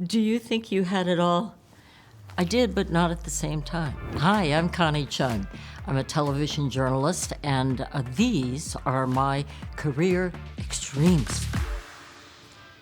Do you think you had it all? I did, but not at the same time. Hi, I'm Connie Chung. I'm a television journalist, and these are my career extremes.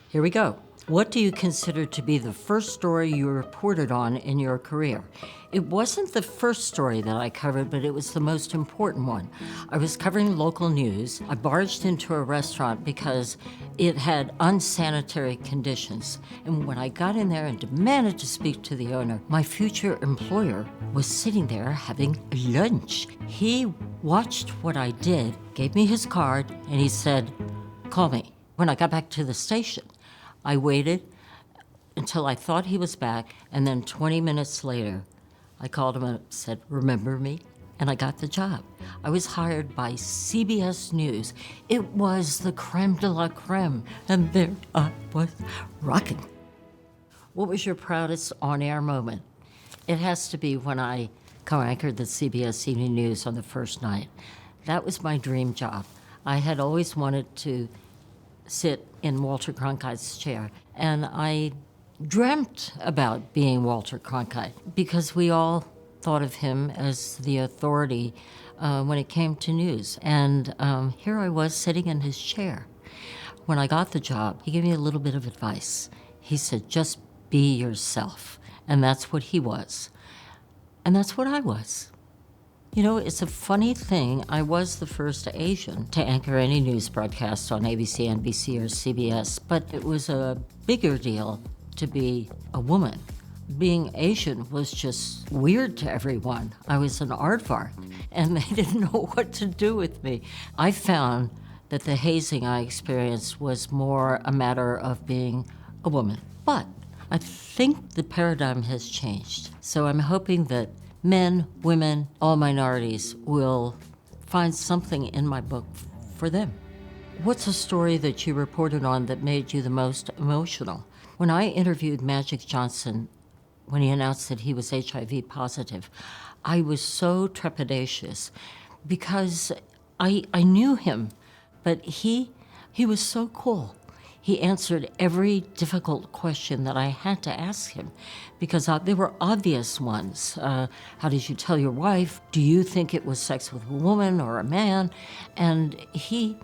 Here we go. What do you consider to be the first story you reported on in your career? It wasn't the first story that I covered, but it was the most important one. I was covering local news. I barged into a restaurant because it had unsanitary conditions. And when I got in there and demanded to speak to the owner, my future employer was sitting there having lunch. He watched what I did, gave me his card, and he said, "Call me." When I got back to the station, I waited until I thought he was back, and then 20 minutes later, I called him and said, "Remember me?" And I got the job. I was hired by CBS News. It was the creme de la creme, and there I was rocking. What was your proudest on-air moment? It has to be when I co-anchored the CBS Evening News on the first night. That was my dream job. I had always wanted to sit in Walter Cronkite's chair, and I dreamt about being Walter Cronkite because we all thought of him as the authority when it came to news. And here I was sitting in his chair. When I got the job, he gave me a little bit of advice. He said, "Just be yourself." And that's what he was. And that's what I was. You know, it's a funny thing. I was the first Asian to anchor any news broadcast on ABC, NBC, or CBS, but it was a bigger deal to be a woman. Being Asian was just weird to everyone. I was an aardvark, and they didn't know what to do with me. I found that the hazing I experienced was more a matter of being a woman. But I think the paradigm has changed. So I'm hoping that men, women, all minorities will find something in my book for them. What's a story that you reported on that made you the most emotional? When I interviewed Magic Johnson, when he announced that he was HIV positive, I was so trepidatious because I knew him, but he was so cool. He answered every difficult question that I had to ask him because there were obvious ones. How did you tell your wife? Do you think it was sex with a woman or a man? And he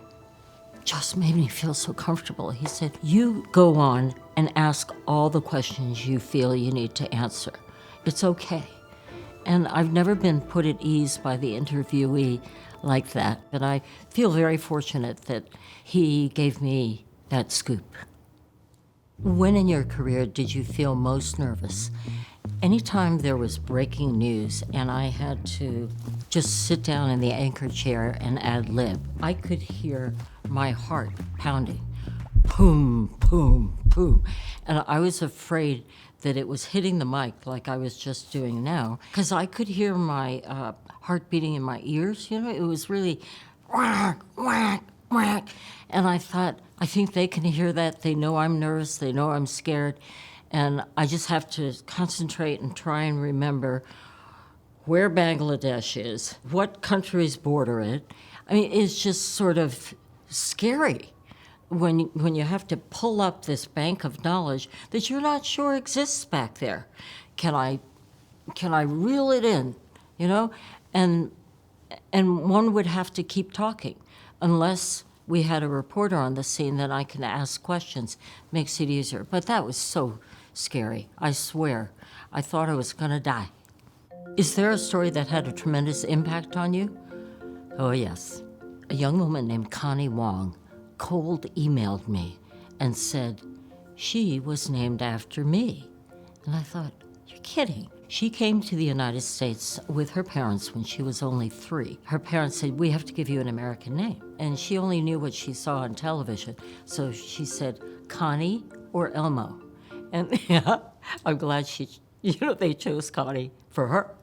just made me feel so comfortable. He said, "You go on and ask all the questions you feel you need to answer. It's okay." And I've never been put at ease by the interviewee like that. And I feel very fortunate that he gave me that scoop. When in your career did you feel most nervous? Anytime there was breaking news and I had to just sit down in the anchor chair and ad lib, I could hear my heart pounding. Boom, boom, boom. And I was afraid that it was hitting the mic like I was just doing now, because I could hear my heart beating in my ears. You know, it was really whack, whack, whack. And I thought, I think they can hear that. They know I'm nervous. They know I'm scared. And I just have to concentrate and try and remember where Bangladesh is, what countries border it. I mean, it's just sort of scary when you have to pull up this bank of knowledge that you're not sure exists back there. Can I reel it in, you know? And one would have to keep talking unless we had a reporter on the scene that I can ask questions. Makes it easier. But that was so scary. I swear. I thought I was going to die. Is there a story that had a tremendous impact on you? Oh, yes. A young woman named Connie Wong cold emailed me and said she was named after me. And I thought, you're kidding. She came to the United States with her parents when she was only 3. Her parents said, "We have to give you an American name." And she only knew what she saw on television. So she said, "Connie or Elmo?" And yeah, I'm glad they chose Connie for her.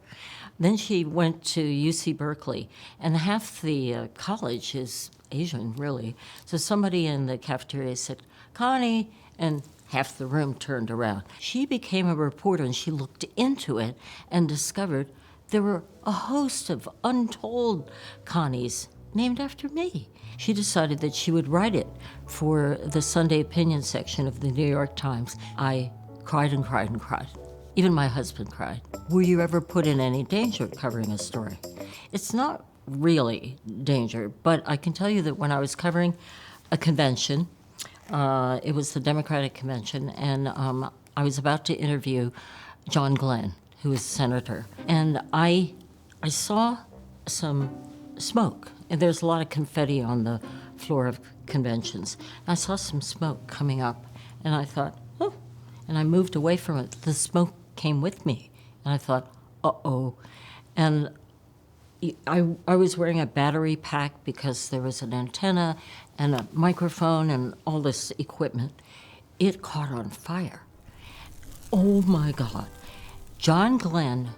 Then she went to UC Berkeley, and half the college is Asian, really. So somebody in the cafeteria said, "Connie," and half the room turned around. She became a reporter, and she looked into it and discovered there were a host of untold Connies named after me. She decided that she would write it for the Sunday opinion section of the New York Times. I cried and cried and cried. Even my husband cried. Were you ever put in any danger covering a story? It's not really danger, but I can tell you that when I was covering a convention, it was the Democratic convention, and I was about to interview John Glenn, who was a senator, and I saw some smoke, and there's a lot of confetti on the floor of conventions. I saw some smoke coming up, and I thought, oh, and I moved away from it. The smoke came with me, and I thought, uh-oh. And I was wearing a battery pack because there was an antenna and a microphone and all this equipment. It caught on fire. Oh my God. John Glenn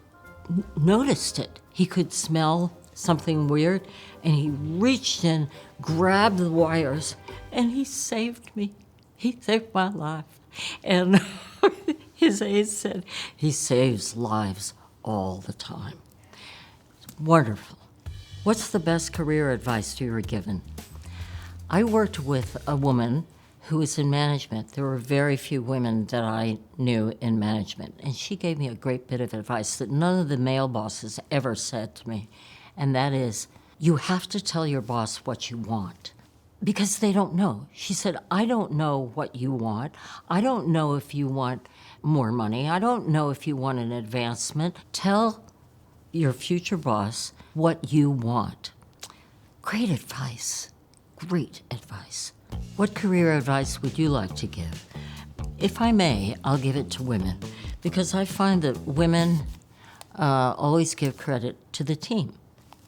noticed it. He could smell something weird, and he reached in, grabbed the wires, and he saved me. He saved my life. And his aides said, he saves lives all the time. It's wonderful. What's the best career advice you were given? I worked with a woman who was in management. There were very few women that I knew in management, and she gave me a great bit of advice that none of the male bosses ever said to me, and that is, you have to tell your boss what you want, because they don't know. She said, I don't know what you want. I don't know if you want more money. I don't know if you want an advancement. Tell your future boss what you want. Great advice. Great advice. What career advice would you like to give? If I may, I'll give it to women, because I find that women always give credit to the team.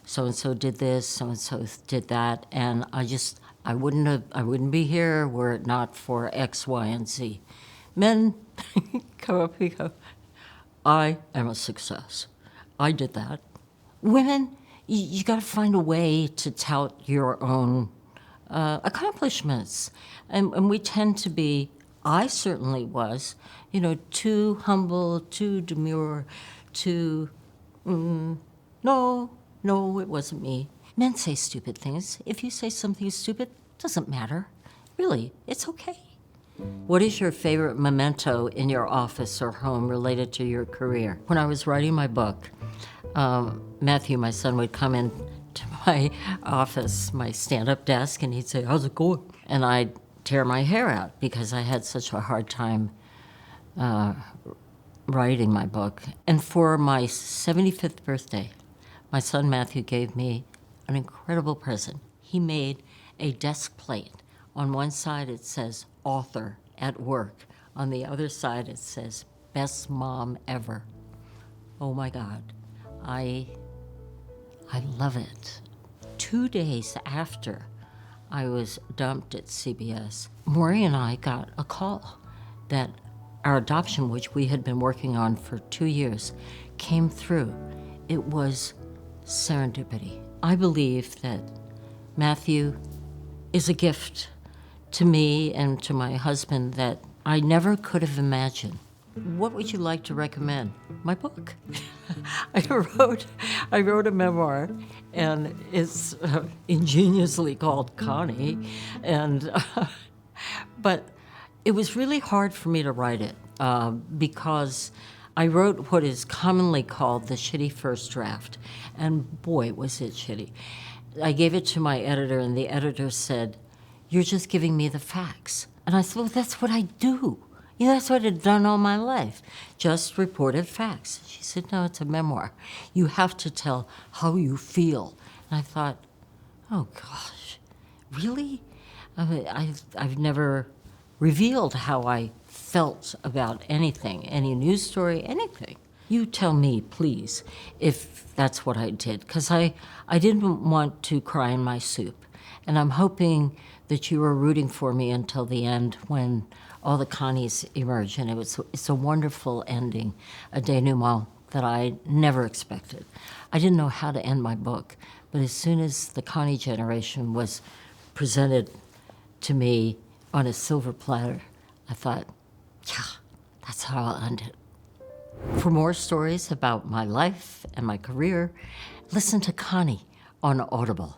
So-and-so did this, so-and-so did that, and I wouldn't be here were it not for X, Y, and Z. Men come up and go, I am a success. I did that. Women, you got to find a way to tout your own accomplishments. And we tend to be, I certainly was, too humble, too demure, too, no, it wasn't me. Men say stupid things. If you say something stupid, doesn't matter. Really, it's okay. What is your favorite memento in your office or home related to your career? When I was writing my book, Matthew, my son, would come in to my office, my stand-up desk, and he'd say, how's it going? And I'd tear my hair out because I had such a hard time writing my book. And for my 75th birthday, my son Matthew gave me an incredible present. He made a desk plate. On one side it says, author at work. On the other side it says, best mom ever. Oh my God, I love it. 2 days after I was dumped at CBS, Maury and I got a call that our adoption, which we had been working on for 2 years, came through. It was serendipity. I believe that Matthew is a gift to me and to my husband that I never could have imagined. What would you like to recommend? My book. I wrote a memoir, and it's ingeniously called Connie, but it was really hard for me to write it because I wrote what is commonly called the shitty first draft, and boy, was it shitty. I gave it to my editor, and the editor said, you're just giving me the facts. And I said, well, that's what I do. That's what I've done all my life, just reported facts. She said, no, it's a memoir. You have to tell how you feel. And I thought, oh gosh, really? I've never revealed how I felt about anything, any news story, anything. You tell me, please, if that's what I did, because I didn't want to cry in my soup. And I'm hoping that you were rooting for me until the end when all the Connies emerge, and it's a wonderful ending, a denouement that I never expected. I didn't know how to end my book, but as soon as the Connie generation was presented to me on a silver platter, I thought, yeah, that's how I'll end it. For more stories about my life and my career, listen to Connie on Audible.